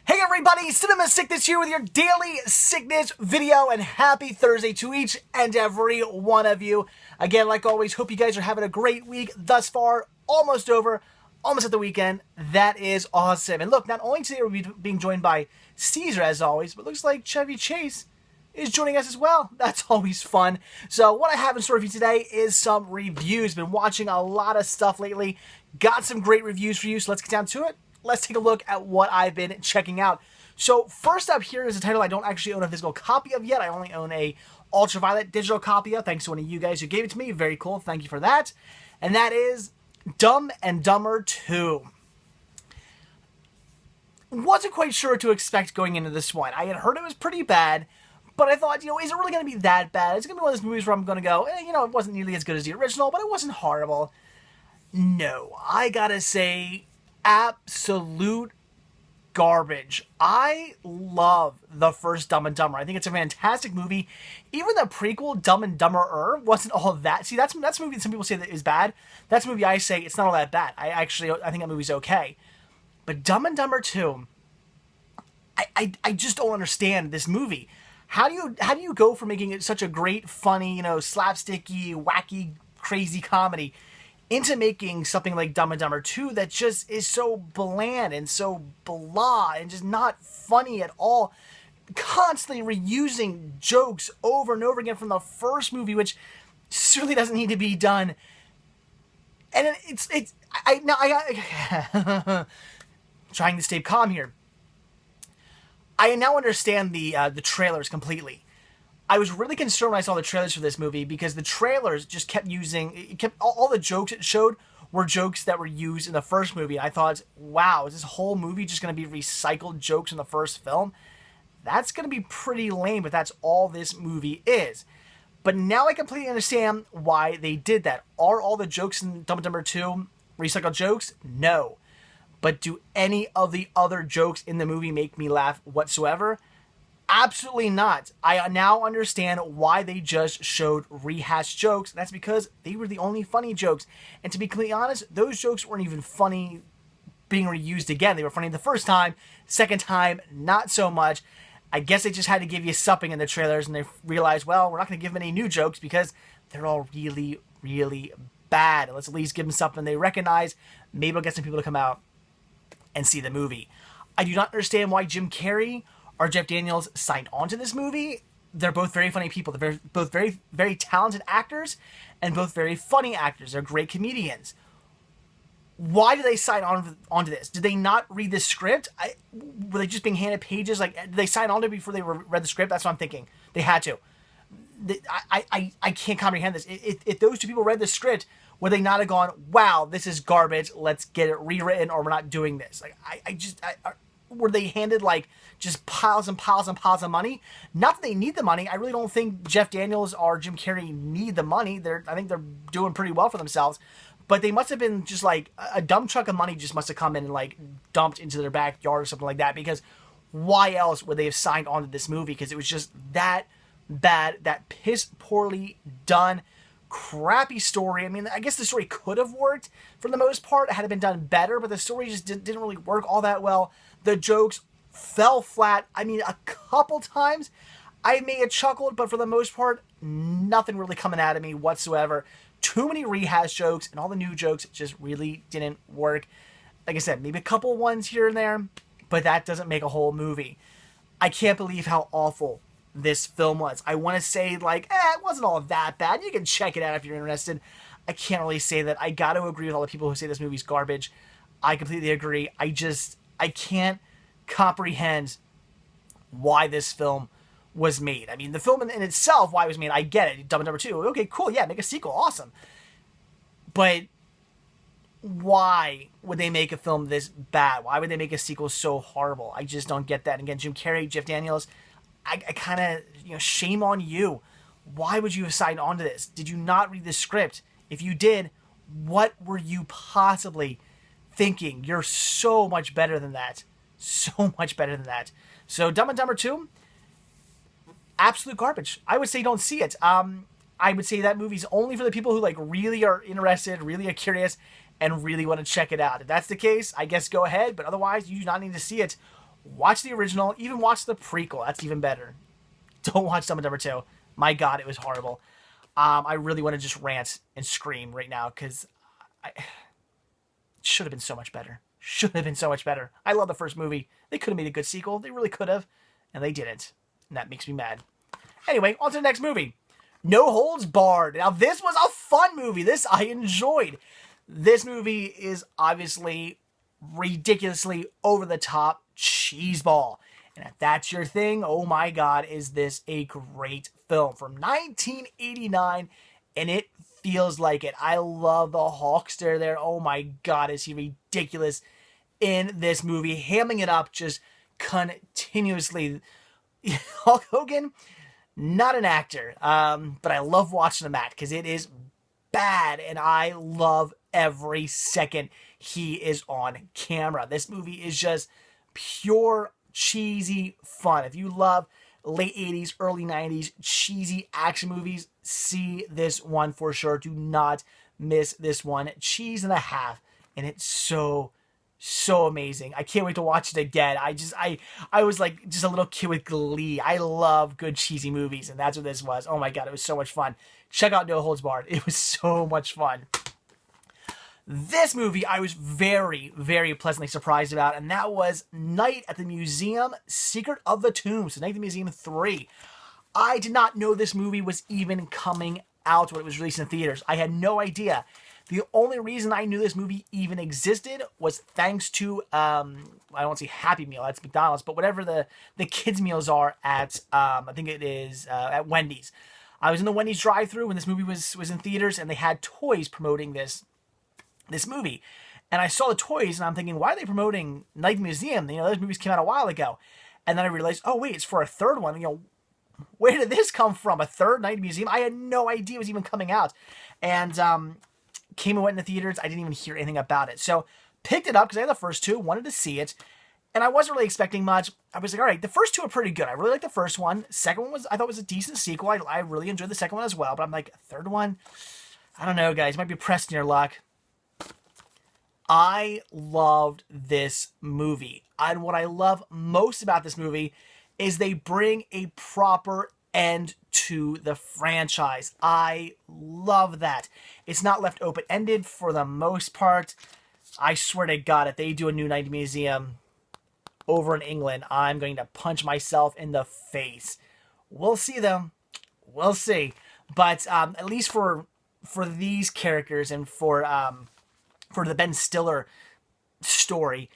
Hey everybody, Cinema Sickness here with your daily sickness video, and happy Thursday to each and every one of you. Again, like always, hope you guys are having a great week thus far. Almost over, almost at the weekend. That is awesome. And look, not only today we're being joined by Caesar as always, but looks like Chevy Chase is joining us as well. That's always fun. So what I have in store for you today is some reviews. Been watching a lot of stuff lately. Got some great reviews for you, so let's get down to it. Let's take a look at what I've been checking out. So first up here is a title I don't actually own a physical copy of yet. I only own a ultraviolet digital copy of, thanks to one of you guys who gave it to me. Very cool. Thank you for that. And that is Dumb and Dumber 2. Wasn't quite sure what to expect going into this one. I had heard it was pretty bad, but I thought, is it really going to be that bad? It's going to be one of those movies where I'm going to go, it wasn't nearly as good as the original, but it wasn't horrible. No, I gotta say, absolute garbage. I love the first Dumb and Dumber. I think it's a fantastic movie. Even the prequel, Dumb and Dumberer, wasn't all that. See, that's a movie that some people say that is bad. That's a movie I say it's not all that bad. I think that movie's okay. But Dumb and Dumber 2, I just don't understand this movie. How do you go from making it such a great, funny, slapsticky, wacky, crazy comedy into making something like Dumb and Dumber 2 that just is so bland and so blah and just not funny at all, constantly reusing jokes over and over again from the first movie, which certainly doesn't need to be done. And trying to stay calm here. I now understand the trailers completely. I was really concerned when I saw the trailers for this movie because the trailers just kept all the jokes it showed were jokes that were used in the first movie. And I thought, wow, is this whole movie just going to be recycled jokes in the first film? That's going to be pretty lame, but that's all this movie is. But now I completely understand why they did that. Are all the jokes in Dumb and Dumber 2 recycled jokes? No. But do any of the other jokes in the movie make me laugh whatsoever? Absolutely not. I now understand why they just showed rehashed jokes. That's because they were the only funny jokes. And to be completely honest, those jokes weren't even funny being reused again. They were funny the first time. Second time, not so much. I guess they just had to give you something in the trailers, and they realized, well, we're not going to give them any new jokes because they're all really, really bad. Let's at least give them something they recognize. Maybe we'll get some people to come out and see the movie. I do not understand why Jim Carrey or Jeff Daniels signed on to this movie. They're both very funny people. They're both very, very talented actors and both very funny actors. They're great comedians. Why did they sign onto this? Did they not read the script? Were they just being handed pages? Did they sign on to it before they read the script? That's what I'm thinking. They had to. I can't comprehend this. If those two people read the script, would they not have gone, wow, this is garbage, let's get it rewritten, or we're not doing this? Were they handed just piles and piles and piles of money? Not that they need the money. I really don't think Jeff Daniels or Jim Carrey need the money. I think they're doing pretty well for themselves. But they must have been just a dump truck of money just must have come in and dumped into their backyard or something like that. Because why else would they have signed on to this movie? Because it was just that bad, that piss poorly done, crappy story. I mean, I guess the story could have worked for the most part had it been done better, but the story just didn't really work all that well. The jokes fell flat. I mean, a couple times I may have chuckled, but for the most part, nothing really coming out of me whatsoever. Too many rehash jokes, and all the new jokes just really didn't work. Like I said, maybe a couple ones here and there, but that doesn't make a whole movie. I can't believe how awful this film was. I want to say, it wasn't all that bad. You can check it out if you're interested. I can't really say that. I got to agree with all the people who say this movie's garbage. I completely agree. I can't comprehend why this film was made. I mean, the film in itself, why it was made, I get it. Dumb and Dumber 2. Okay, cool. Yeah, make a sequel. Awesome. But why would they make a film this bad? Why would they make a sequel so horrible? I just don't get that. And again, Jim Carrey, Jeff Daniels, I kind of, shame on you. Why would you have signed on to this? Did you not read the script? If you did, what were you possibly thinking? You're so much better than that. So much better than that. So Dumb and Dumber 2, absolute garbage. I would say don't see it. I would say that movie's only for the people who really are interested, really are curious, and really want to check it out. If that's the case, I guess go ahead, but otherwise you do not need to see it. Watch the original, even watch the prequel. That's even better. Don't watch Dumb and Dumber 2. My God, it was horrible. I really want to just rant and scream right now because it should have been so much better. Should have been so much better. I love the first movie. They could have made a good sequel. They really could have. And they didn't. And that makes me mad. Anyway, on to the next movie. No Holds Barred. Now, this was a fun movie. This I enjoyed. This movie is obviously ridiculously over-the-top cheeseball. And if that's your thing, oh my God, is this a great film from 1989, and it feels like it. I love the Hulkster there. Oh my God, is he ridiculous in this movie, hamming it up just continuously. Hulk Hogan, not an actor, but I love watching him act because it is bad, and I love every second he is on camera. This movie is just pure cheesy fun. If you love late 80s, early 90s cheesy action movies, see this one for sure. Do not miss this one. Cheese and a half, and it's so amazing. I can't wait to watch it again. I was like just a little kid with glee. I love good cheesy movies, and that's what this was. Oh my God, it was so much fun. Check out No Holds Barred. It was so much fun. This movie I was very, very pleasantly surprised about, and that was Night at the Museum, Secret of the Tombs, so Night at the Museum 3. I did not know this movie was even coming out when it was released in theaters. I had no idea. The only reason I knew this movie even existed was thanks to, I won't say Happy Meal, that's McDonald's, but whatever the kids' meals are at, I think it is at Wendy's. I was in the Wendy's drive-thru when this movie was in theaters, and they had toys promoting this movie. And I saw the toys, and I'm thinking, why are they promoting Night at the Museum? You know, those movies came out a while ago. And then I realized, oh, wait, it's for a third one. You know, where did this come from? A third Night at the Museum? I had no idea it was even coming out. And came and went in the theaters. I didn't even hear anything about it. So picked it up because I had the first two, wanted to see it. And I wasn't really expecting much. I was like, all right, the first two are pretty good. I really liked the first one. Second one I thought was a decent sequel. I really enjoyed the second one as well. But I'm like, third one? I don't know, guys. You might be pressed in your luck. I loved this movie. And what I love most about this movie is they bring a proper end to the franchise. I love that. It's not left open-ended for the most part. I swear to God, if they do a new Night Museum over in England, I'm going to punch myself in the face. We'll see, though. We'll see. But at least for these characters and for the Ben Stiller story,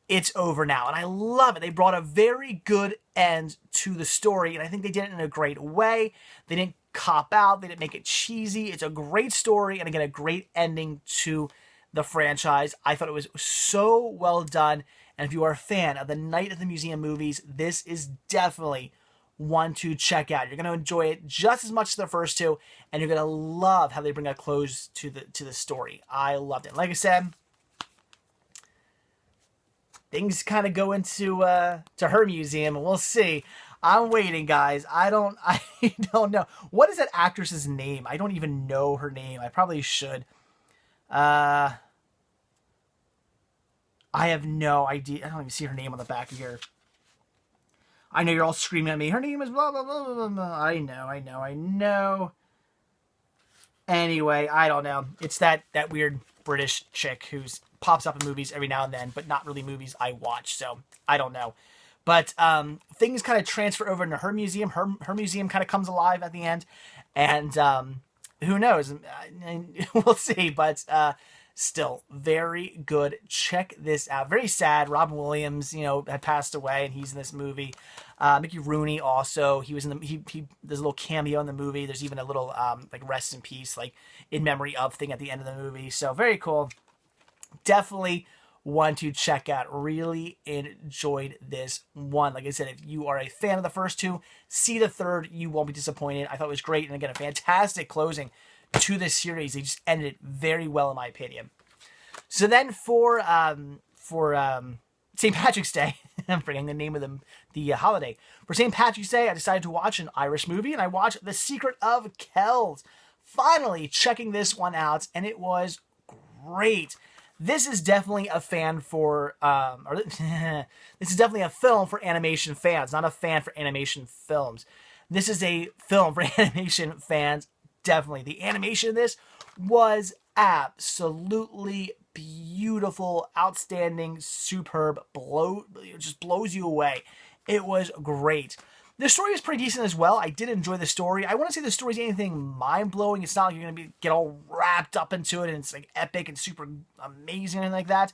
it's over now. And I love it. They brought a very good end to the story, and I think they did it in a great way. They didn't cop out. They didn't make it cheesy. It's a great story, and again, a great ending to the franchise. I thought it was so well done, and if you are a fan of the Night at the Museum movies, this is definitely one to check out. You're going to enjoy it just as much as the first two, and you're going to love how they bring a close to the story. I loved it. Like I said, things kind of go into to her museum, and we'll see. I'm waiting, guys. I don't know. What is that actress's name? I don't even know her name. I probably should. I have no idea. I don't even see her name on the back of here. I know you're all screaming at me. Her name is blah, blah, blah, blah, blah. I know. Anyway, I don't know. It's that weird British chick who pops up in movies every now and then, but not really movies I watch, so I don't know. But things kind of transfer over into her museum. Her museum kind of comes alive at the end, and who knows? We'll see, but still, very good. Check this out. Very sad. Robin Williams, had passed away, and he's in this movie. Mickey Rooney also. He was in the. There's a little cameo in the movie. There's even a little like rest in peace, like in memory of thing at the end of the movie. So very cool. Definitely one to check out. Really enjoyed this one. Like I said, if you are a fan of the first two, see the third. You won't be disappointed. I thought it was great, and again, a fantastic closing to this series. They just ended it very well, in my opinion. So then for St. Patrick's Day, I'm forgetting the name of the holiday. For St. Patrick's Day, I decided to watch an Irish movie, and I watched The Secret of Kells. Finally checking this one out, and it was great. This is definitely a fan for, or this is definitely a film for animation fans, not a fan for animation films. This is a film for animation fans, definitely. The animation in this was absolutely beautiful, outstanding, superb, just blows you away. It was great. The story was pretty decent as well. I did enjoy the story. I wouldn't say the story's anything mind-blowing. It's not like you're going to get all wrapped up into it and it's like epic and super amazing and like that.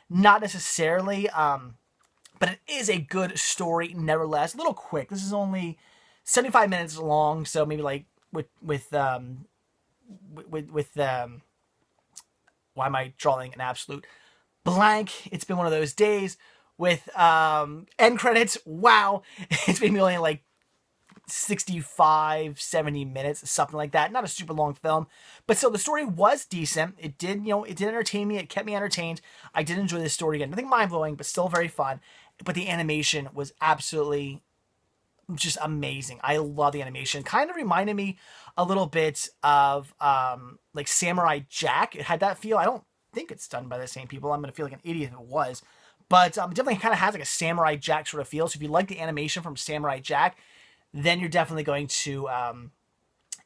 Not necessarily. But it is a good story nevertheless. A little quick. This is only 75 minutes long, so maybe like with why am I drawing an absolute blank? It's been one of those days. With end credits, wow, it's maybe only like 65, 70 minutes, something like that. Not a super long film, but still the story was decent. It did, it did entertain me. It kept me entertained. I did enjoy this story again. Nothing mind-blowing, but still very fun. But the animation was absolutely just amazing. I love the animation. Kind of reminded me a little bit of like Samurai Jack. It had that feel. I don't think it's done by the same people. I'm going to feel like an idiot if it was. But it definitely kind of has like a Samurai Jack sort of feel. So if you like the animation from Samurai Jack, then you're definitely going to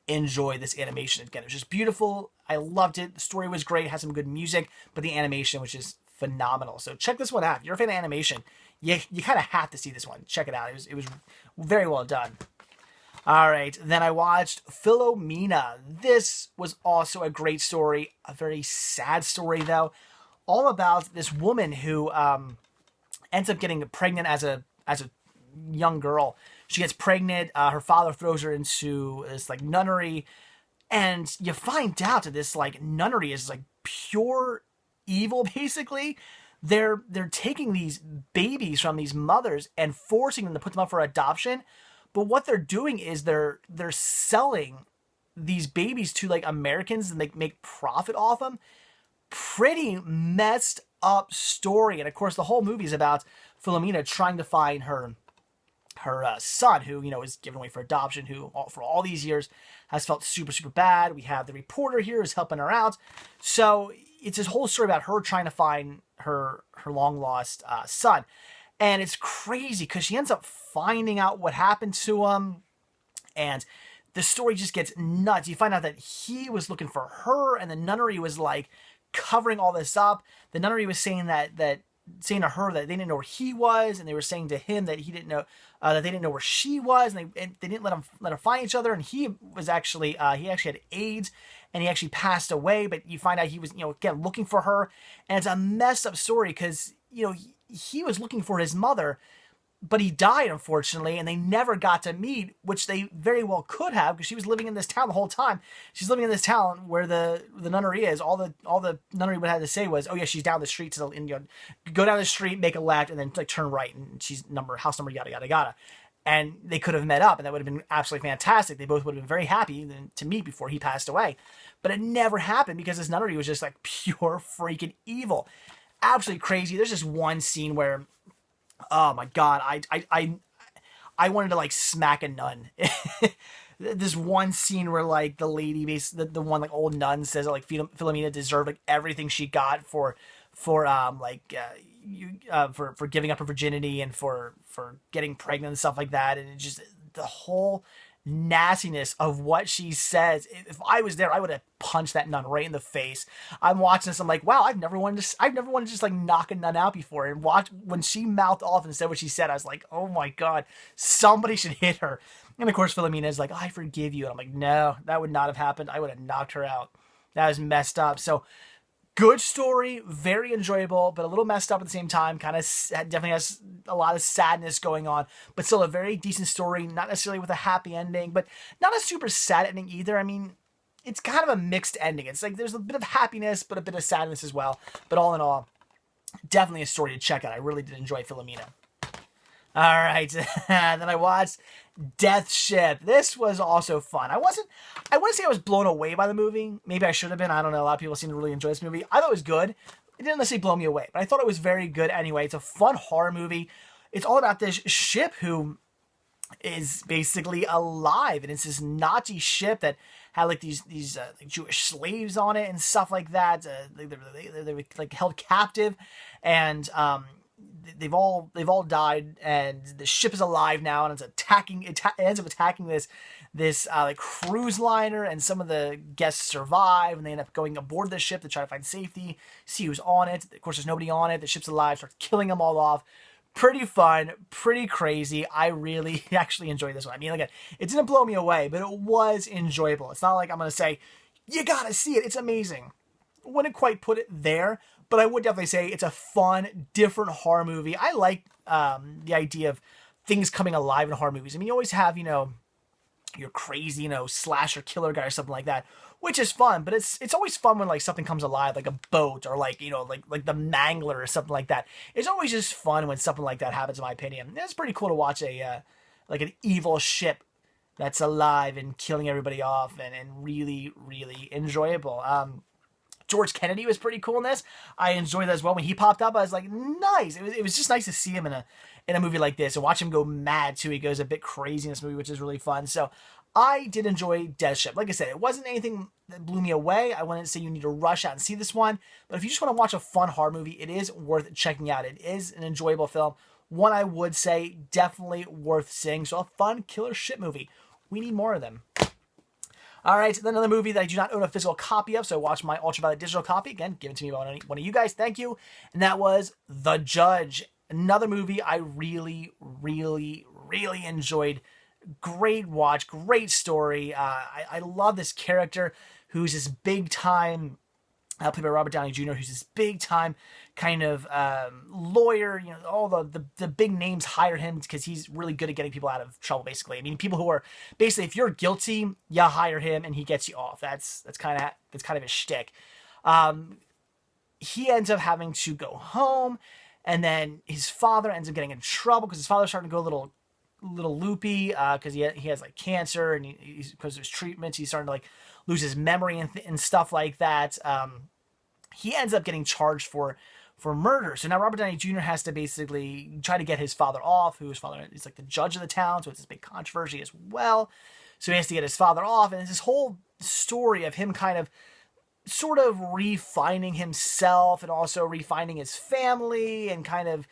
enjoy this animation. Again, it was just beautiful. I loved it. The story was great. It had some good music, but the animation was just phenomenal. So check this one out. If you're a fan of animation, you kind of have to see this one. Check it out. It was very well done. All right, then I watched Philomena. This was also a great story. A very sad story, though. All about this woman who ends up getting pregnant as a young girl. She gets pregnant. Her father throws her into this like nunnery, and you find out that this like nunnery is like pure evil. Basically, they're taking these babies from these mothers and forcing them to put them up for adoption. But what they're doing is they're selling these babies to like Americans and they make profit off them. Pretty messed up story. And of course the whole movie is about Philomena trying to find her son, who is given away for adoption, who for all these years has felt super bad. We have the reporter here who's helping her out. So it's this whole story about her trying to find her long lost son. And it's crazy because she ends up finding out what happened to him, and the story just gets nuts. You find out that he was looking for her, and the nunnery was like covering all this up. The nunnery was saying saying to her that they didn't know where he was, and they were saying to him that he didn't know that they didn't know where she was, and they didn't let her find each other. And he was actually he actually had AIDS, and he actually passed away. But you find out he was again looking for her, and it's a messed up story because he was looking for his mother, but he died, unfortunately, and they never got to meet, which they very well could have, because she was living in this town the whole time. She's living in this town where the nunnery is. All the nunnery would have to say was, oh yeah, she's down the street, go down the street, make a left, and then like turn right, and she's house number yada yada yada. And they could have met up, and that would have been absolutely fantastic. They both would have been very happy to meet before he passed away. But it never happened because this nunnery was just like pure freaking evil. Absolutely crazy. There's just one scene where, oh my god, I wanted to like smack a nun. This one scene where like the lady, the one like old nun says that like Philomena deserved like everything she got for giving up her virginity and for getting pregnant and stuff like that, and it just the whole nastiness of what she says. If I was there, I would have punched that nun right in the face. I'm watching this, I'm like, wow, I've never wanted to just like knock a nun out before. And when she mouthed off and said what she said, I was like, oh my god, somebody should hit her. And of course Philomena is like, I forgive you. And I'm like, no, that would not have happened. I would have knocked her out. That was messed up. So good story, very enjoyable, but a little messed up at the same time. Kind of definitely has a lot of sadness going on, but still a very decent story. Not necessarily with a happy ending, but not a super sad ending either. I mean, it's kind of a mixed ending. It's like there's a bit of happiness, but a bit of sadness as well. But all in all, definitely a story to check out. I really did enjoy Philomena. All right, then I watched Death Ship. This was also fun. I wouldn't say I was blown away by the movie. Maybe I should have been. I don't know. A lot of people seem to really enjoy this movie. I thought it was good. It didn't necessarily blow me away, but I thought it was very good anyway. It's a fun horror movie. It's all about this ship who is basically alive, and it's this Nazi ship that had like these like Jewish slaves on it and stuff like that. They were like held captive, and they've all died, and the ship is alive now, and it's attacking. It ends up attacking this like cruise liner, and some of the guests survive, and they end up going aboard the ship to try to find safety, see who's on it. Of course, there's nobody on it. The ship's alive, starts killing them all off. Pretty fun, pretty crazy. I really actually enjoyed this one. I mean, again, it didn't blow me away, but it was enjoyable. It's not like I'm going to say, you got to see it. It's amazing. Wouldn't quite put it there, but I would definitely say it's a fun, different horror movie. I like the idea of things coming alive in horror movies. I mean, you always have, your crazy, slasher killer guy or something like that, which is fun, but it's always fun when like something comes alive, like a boat or like, like the Mangler or something like that. It's always just fun when something like that happens, in my opinion. It's pretty cool to watch like an evil ship that's alive and killing everybody off, and really, really enjoyable. George Kennedy was pretty cool in this. I enjoyed that as well. When he popped up, I was like, nice. It was just nice to see him in a movie like this and watch him go mad too. He goes a bit crazy in this movie, which is really fun. So I did enjoy Death Ship. Like I said, it wasn't anything that blew me away. I wouldn't say you need to rush out and see this one, but if you just want to watch a fun horror movie, it is worth checking out. It is an enjoyable film. One I would say definitely worth seeing. So a fun killer ship movie. We need more of them. All right, then another movie that I do not own a physical copy of, so I watched my Ultraviolet digital copy. Again, given to me by one of you guys. Thank you. And that was The Judge. Another movie I really, really, really enjoyed. Great watch, great story. I love this character who's this big time, played by Robert Downey Jr., who's this big time kind of lawyer. All the big names hire him because he's really good at getting people out of trouble, basically. I mean, people who are basically, if you're guilty, you hire him and he gets you off. That's kind of his shtick. He ends up having to go home, and then his father ends up getting in trouble because his father's starting to go a little loopy because he has like cancer, and because of his treatments, he's starting to like lose his memory and stuff like that. He ends up getting charged for murder. So now Robert Downey Jr. has to basically try to get his father off, who his father is like the judge of the town, so it's this big controversy as well. So he has to get his father off, and it's this whole story of him kind of sort of refining himself and also refining his family, and kind of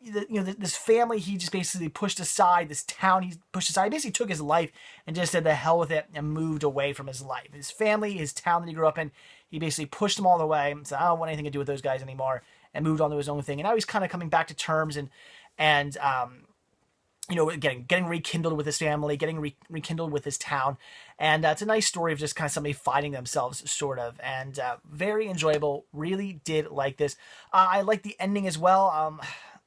this family he just basically pushed aside, this town he pushed aside. He basically took his life and just said the hell with it and moved away from his life. His family, his town that he grew up in, he basically pushed them all away. Said, I don't want anything to do with those guys anymore, and moved on to his own thing. And now he's kind of coming back to terms and getting rekindled with his family, getting rekindled with his town. And it's a nice story of just kind of somebody fighting themselves, sort of. And very enjoyable. Really did like this. I like the ending as well.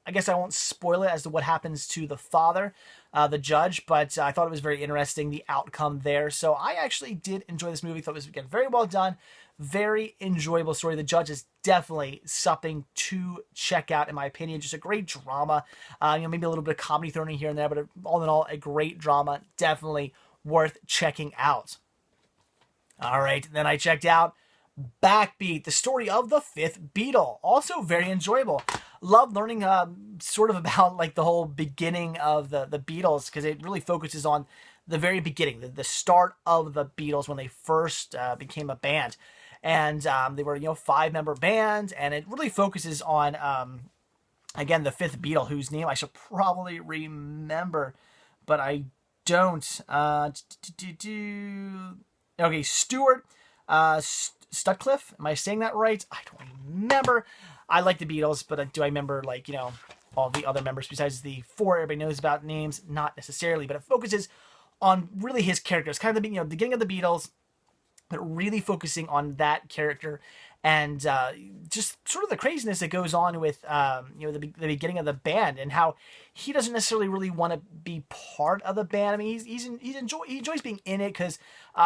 I guess I won't spoil it as to what happens to the father, the judge, but I thought it was very interesting, the outcome there. So I actually did enjoy this movie. Thought it was, again, very well done. Very enjoyable story. The Judge is definitely something to check out, in my opinion. Just a great drama. Maybe a little bit of comedy thrown in here and there, but all in all, a great drama. Definitely worth checking out. All right, then I checked out Backbeat, the story of the fifth Beatle. Also very enjoyable. Love learning sort of about like the whole beginning of the Beatles, because it really focuses on the very beginning, the start of the Beatles when they first became a band. And they were, 5-member band, and it really focuses on, again, the fifth Beatle, whose name I should probably remember, but I don't. Okay, Stuart Sutcliffe. Am I saying that right? I don't remember. I like the Beatles, but do I remember, all the other members besides the 4 everybody knows about names? Not necessarily, but it focuses on really his character. It's kind of the beginning of the Beatles, but really focusing on that character and just sort of the craziness that goes on with the beginning of the band, and how he doesn't necessarily really want to be part of the band. I mean, he enjoys being in it because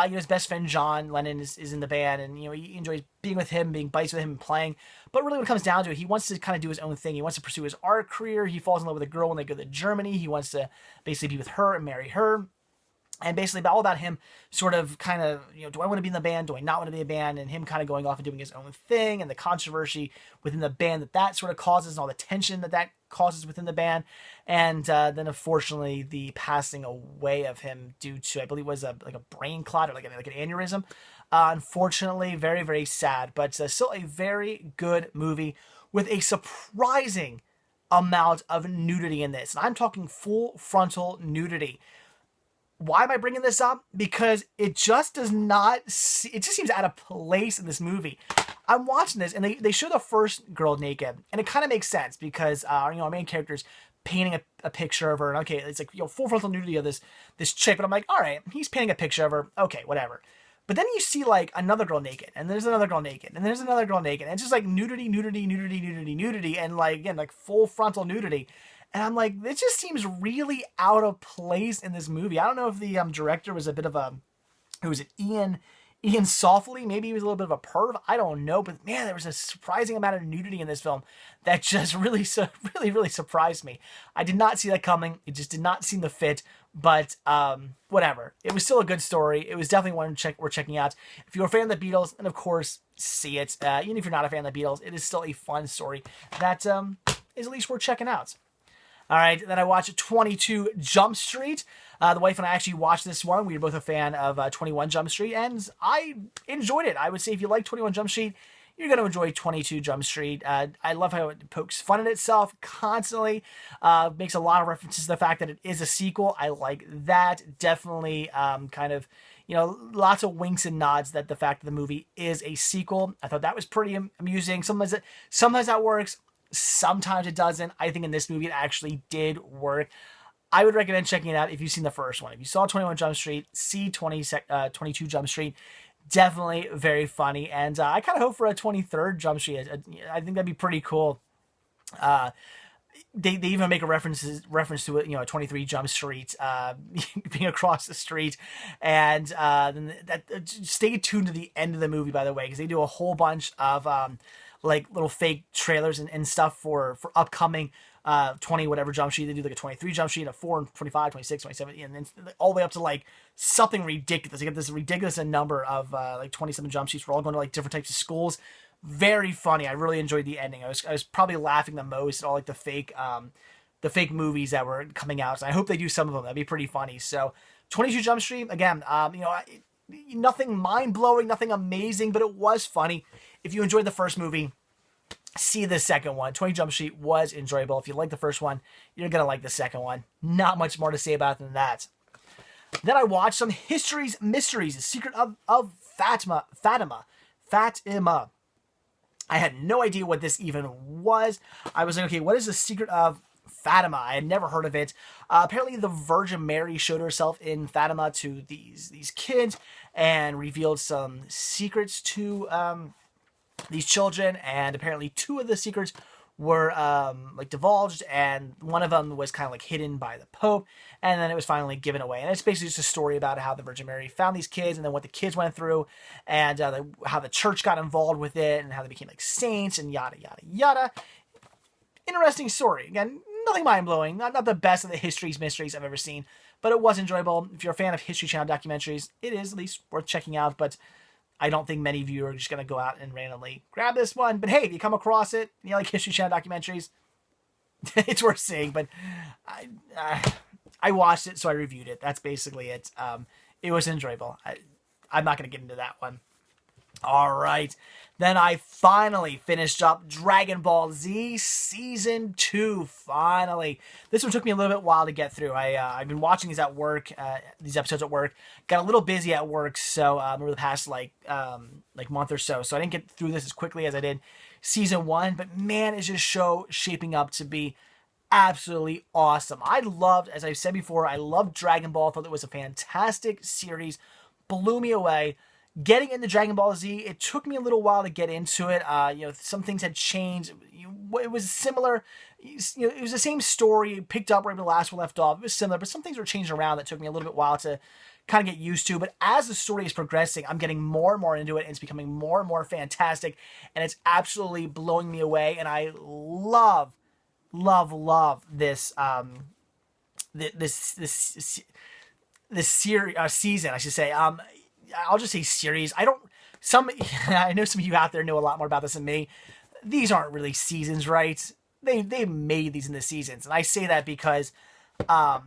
his best friend John Lennon is in the band, and he enjoys being with him, being buddies with him, and playing. But really, when it comes down to it, he wants to kind of do his own thing. He wants to pursue his art career. He falls in love with a girl when they go to Germany. He wants to basically be with her and marry her. And basically all about him sort of kind of, do I want to be in the band? Do I not want to be in the band? And him kind of going off and doing his own thing, and the controversy within the band that sort of causes, and all the tension that causes within the band. And then unfortunately the passing away of him due to, I believe it was like a brain clot or like an aneurysm. Unfortunately, very, very sad, but still a very good movie with a surprising amount of nudity in this. And I'm talking full frontal nudity. Why am I bringing this up? Because it just does not, it just seems out of place in this movie. I'm watching this and they show the first girl naked, and it kind of makes sense because, our main character's painting a picture of her, and okay, it's like, full frontal nudity of this chick, but I'm like, all right, he's painting a picture of her, okay, whatever. But then you see like another girl naked, and there's another girl naked, and there's another girl naked, and it's just like nudity, nudity, nudity, nudity, nudity, and like, again, like full frontal nudity. And I'm like, this just seems really out of place in this movie. I don't know if the director was a bit of a, who was it, Ian Softly? Maybe he was a little bit of a perv. I don't know. But man, there was a surprising amount of nudity in this film that just really surprised me. I did not see that coming. It just did not seem to fit. But whatever. It was still a good story. It was definitely one worth checking out. If you're a fan of the Beatles, and of course, see it. Even if you're not a fan of the Beatles, it is still a fun story that is at least worth checking out. All right, then I watched 22 Jump Street. The wife and I actually watched this one. We were both a fan of 21 Jump Street, and I enjoyed it. I would say if you like 21 Jump Street, you're going to enjoy 22 Jump Street. I love how it pokes fun at itself constantly. Makes a lot of references to the fact that it is a sequel. I like that. Definitely kind of, lots of winks and nods that the fact that the movie is a sequel. I thought that was pretty amusing. Sometimes that works. Sometimes it doesn't. I think in this movie it actually did work. I would recommend checking it out if you've seen the first one. If you saw 21 Jump Street, see 22 Jump Street. Definitely very funny. And I kind of hope for a 23rd Jump Street. I think that'd be pretty cool. They even make a reference to it, a 23 Jump Street being across the street. And then stay tuned to the end of the movie, by the way, because they do a whole bunch of like little fake trailers and stuff for upcoming 20 whatever Jump Street. They do like a 23 Jump Street, a 4, 25, 26, 27, and then all the way up to like something ridiculous. They get this ridiculous number of like 27 Jump Streets. We're all going to like different types of schools. Very funny. I really enjoyed the ending. I was probably laughing the most at all like the fake movies that were coming out. So I hope they do some of them. That'd be pretty funny. So 22 Jump Street, again, nothing mind-blowing, nothing amazing, but it was funny. If you enjoyed the first movie, see the second one. 20 Jump Street was enjoyable. If you like the first one, you're going to like the second one. Not much more to say about it than that. Then I watched some History's Mysteries, The Secret of Fatima. I had no idea what this even was. I was like, okay, what is The Secret of Fatima? I had never heard of it. Apparently the Virgin Mary showed herself in Fatima to these kids and revealed some secrets to these children, and apparently two of the secrets were like divulged, and one of them was kind of like hidden by the Pope, and then it was finally given away. And it's basically just a story about how the Virgin Mary found these kids, and then what the kids went through, and how the church got involved with it, and how they became like saints, and yada yada yada. Interesting story. Again, nothing mind-blowing, not the best of the History's Mysteries I've ever seen, but it was enjoyable. If you're a fan of History Channel documentaries, it is at least worth checking out. But I don't think many of you are just going to go out and randomly grab this one. But hey, if you come across it, like History Channel documentaries, it's worth seeing. But I watched it, so I reviewed it. That's basically it. It was enjoyable. I'm not going to get into that one. All right. Then I finally finished up Dragon Ball Z Season 2. Finally. This one took me a little bit while to get through. I've been watching these at work, these episodes at work. Got a little busy at work, so over the past like month or so. So I didn't get through this as quickly as I did Season 1. But man, is this show shaping up to be absolutely awesome. I loved, as I've said before, I loved Dragon Ball. I thought it was a fantastic series. Blew me away. Getting into Dragon Ball Z, it took me a little while to get into it. Some things had changed. It was similar. It was the same story. It picked up where the last one left off. It was similar, but some things were changing around that took me a little bit while to kind of get used to. But as the story is progressing, I'm getting more and more into it, and it's becoming more and more fantastic, and it's absolutely blowing me away. And I love this this season, I should say. I'll just say series. I don't. Some I know some of you out there know a lot more about this than me. These aren't really seasons, right? They made these into seasons, and I say that because at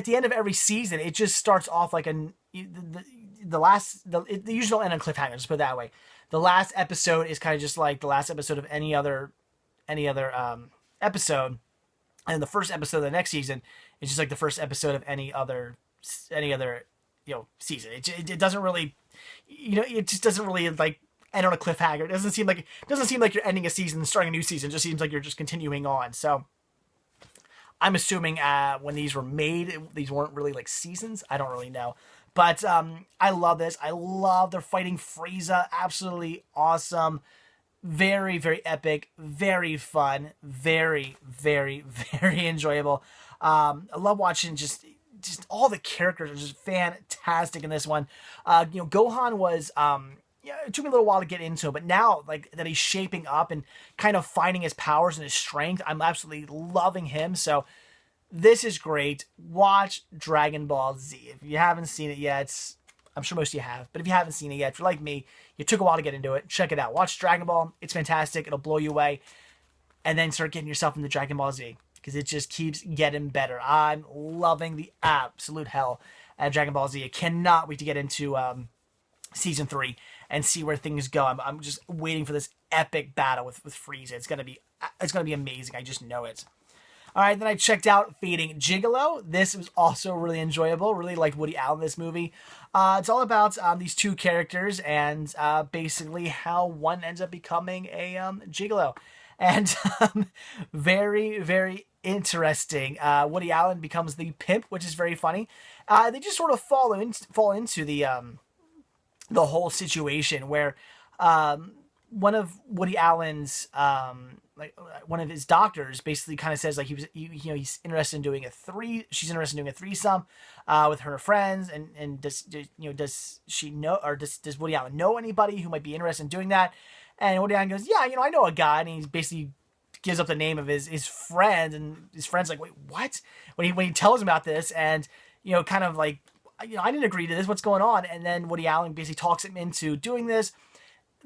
the end of every season, it just starts off like the usually don't end on cliffhanger. Just put it that way. The last episode is kind of just like the last episode of any other episode, and the first episode of the next season is just like the first episode of any other season. It doesn't really, it just doesn't really like end on a cliffhanger. It doesn't seem like you're ending a season and starting a new season. It just seems like you're just continuing on. So I'm assuming when these were made, these weren't really like seasons. I don't really know. But I love this. I love they're fighting Frieza. Absolutely awesome. Very, very epic. Very fun. Very, very, very enjoyable. I love watching just all the characters are just fantastic in this one. Gohan was... it took me a little while to get into it, but now like that he's shaping up and kind of finding his powers and his strength, I'm absolutely loving him. So this is great. Watch Dragon Ball Z. If you haven't seen it yet, I'm sure most of you have, but if you haven't seen it yet, if you're like me, you took a while to get into it, check it out. Watch Dragon Ball. It's fantastic. It'll blow you away. And then start getting yourself into Dragon Ball Z because it just keeps getting better. I'm loving the absolute hell at Dragon Ball Z. I cannot wait to get into season 3 and see where things go. I'm just waiting for this epic battle with Frieza. It's gonna be amazing. I just know it. All right, then I checked out Fading Gigolo. This was also really enjoyable. Really liked Woody Allen in this movie. It's all about these two characters and basically how one ends up becoming a gigolo. And very, very interesting. Woody Allen becomes the pimp, which is very funny. They just sort of fall into the whole situation where one of Woody Allen's one of his doctors basically kind of says like he's interested in doing she's interested in doing a threesome with her friends, and does she know, or does Woody Allen know anybody who might be interested in doing that? And Woody Allen goes, yeah, I know a guy, and he basically gives up the name of his friend, and his friend's like, wait, what? When he tells him about this, and kind of like, I didn't agree to this. What's going on? And then Woody Allen basically talks him into doing this.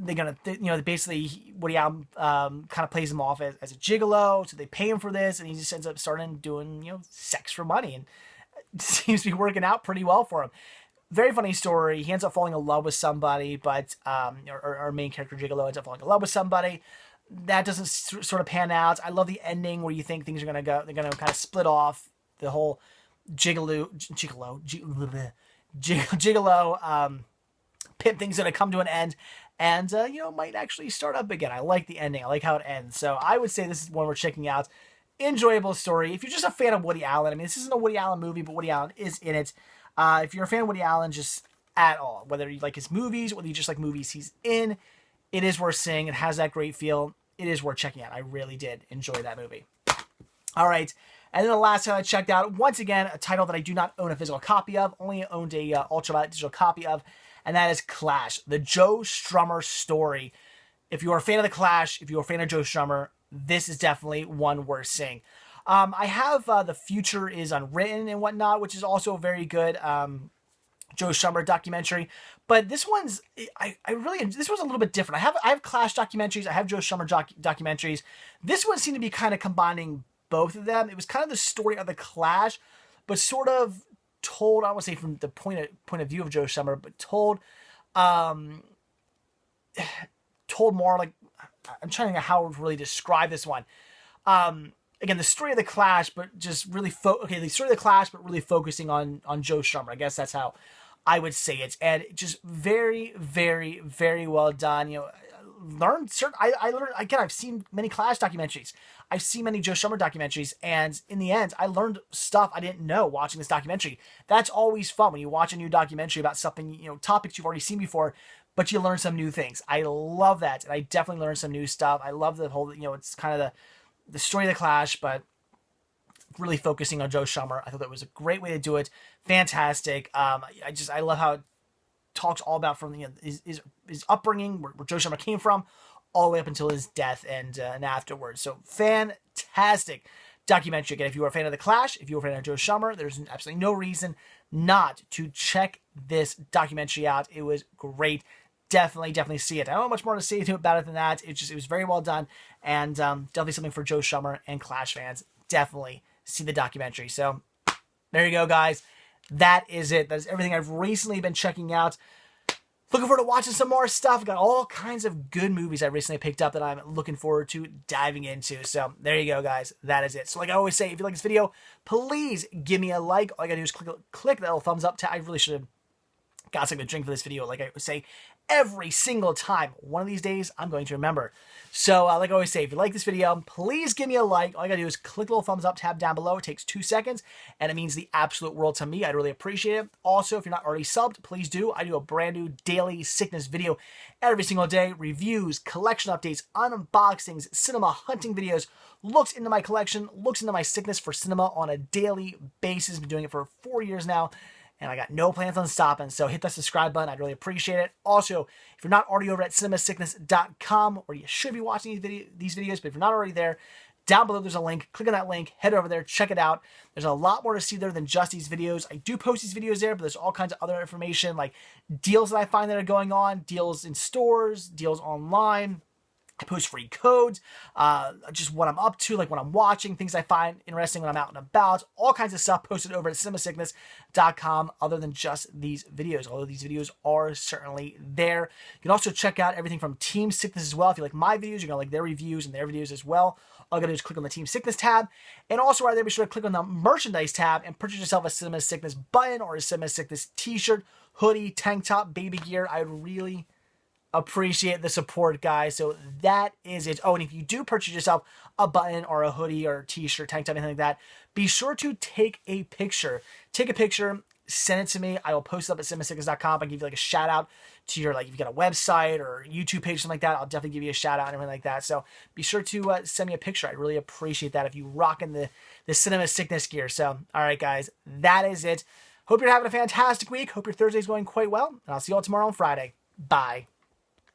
Basically Woody Allen kind of plays him off as a gigolo, so they pay him for this, and he just ends up starting doing sex for money, and it seems to be working out pretty well for him. Very funny story. He ends up falling in love with somebody, but our main character Gigolo ends up falling in love with somebody. That doesn't sort of pan out. I love the ending where you think things are gonna go. They're gonna kind of split off. The whole Gigolo pimp thing's gonna come to an end, and might actually start up again. I like the ending. I like how it ends. So I would say this is one we're checking out. Enjoyable story. If you're just a fan of Woody Allen, I mean, this isn't a Woody Allen movie, but Woody Allen is in it. If you're a fan of Woody Allen, just at all, whether you like his movies, whether you just like movies he's in, it is worth seeing. It has that great feel. It is worth checking out. I really did enjoy that movie. All right. And then the last time I checked out, once again, a title that I do not own a physical copy of, only owned a ultraviolet digital copy of, and that is Clash, the Joe Strummer story. If you're a fan of The Clash, if you're a fan of Joe Strummer, this is definitely one worth seeing. I have The Future is Unwritten and whatnot, which is also a very good Joe Strummer documentary. But this one's, this was a little bit different. I have Clash documentaries, I have Joe Strummer documentaries. This one seemed to be kind of combining both of them. It was kind of the story of The Clash, but sort of told, I don't want to say from the point of view of Joe Strummer, but told more like, I'm trying to think of how to really describe this one. Again, the story of The Clash, but just really the story of The Clash, but really focusing on Joe Strummer. I guess that's how I would say it. And just very, very, very well done. I learned, again, I've seen many Clash documentaries. I've seen many Joe Strummer documentaries, and in the end, I learned stuff I didn't know watching this documentary. That's always fun when you watch a new documentary about something, topics you've already seen before, but you learn some new things. I love that, and I definitely learned some new stuff. I love the whole, it's kind of the story of The Clash, but really focusing on Joe Strummer. I thought that was a great way to do it. Fantastic. I love how it talks all about from his upbringing, where Joe Strummer came from, all the way up until his death and afterwards. So fantastic documentary. Again, if you are a fan of The Clash, if you are a fan of Joe Strummer, there's absolutely no reason not to check this documentary out. It was great. Definitely see it. I don't have much more to say about it than that. It was very well done, and definitely something for Joe Strummer and Clash fans. Definitely see the documentary. So there you go, guys. That is it. That is everything I've recently been checking out. Looking forward to watching some more stuff. I've got all kinds of good movies I recently picked up that I'm looking forward to diving into. So there you go, guys. That is it. So like I always say, if you like this video, please give me a like. All you gotta do is click that little thumbs up tab. I really should have got something to drink for this video. Like I would say every single time. One of these days, I'm going to remember. So like I always say, if you like this video, please give me a like. All you gotta do is click the little thumbs up tab down below. It takes 2 seconds, and it means the absolute world to me. I'd really appreciate it. Also, if you're not already subbed, please do. I do a brand new daily sickness video every single day. Reviews, collection updates, unboxings, cinema hunting videos, looks into my collection, looks into my sickness for cinema on a daily basis. Been doing it for 4 years now, and I got no plans on stopping, so hit that subscribe button. I'd really appreciate it. Also, if you're not already over at cinemasickness.com, where you should be watching these videos, but if you're not already there, down below there's a link. Click on that link, head over there, check it out. There's a lot more to see there than just these videos. I do post these videos there, but there's all kinds of other information, like deals that I find that are going on, deals in stores, deals online. I post free codes, just what I'm up to, like what I'm watching, things I find interesting when I'm out and about, all kinds of stuff posted over at cinemasickness.com other than just these videos, although these videos are certainly there. You can also check out everything from Team Sickness as well. If you like my videos, you're going to like their reviews and their videos as well. All you got to do is click on the Team Sickness tab. And also right there, be sure to click on the merchandise tab and purchase yourself a Cinema Sickness button or a Cinema Sickness t-shirt, hoodie, tank top, baby gear. I would really appreciate the support, guys. So that is it. Oh, and if you do purchase yourself a button or a hoodie or a t-shirt, tank top, anything like that, be sure to take a picture. Take a picture, send it to me. I will post it up at cinemasickness.com. I can give you like a shout out to your, like if you got a website or YouTube page, something like that, I'll definitely give you a shout out and everything like that. So be sure to send me a picture. I'd really appreciate that if you rocking the Cinema Sickness gear. So, all right, guys, that is it. Hope you're having a fantastic week. Hope your Thursday's going quite well. And I'll see you all tomorrow on Friday. Bye.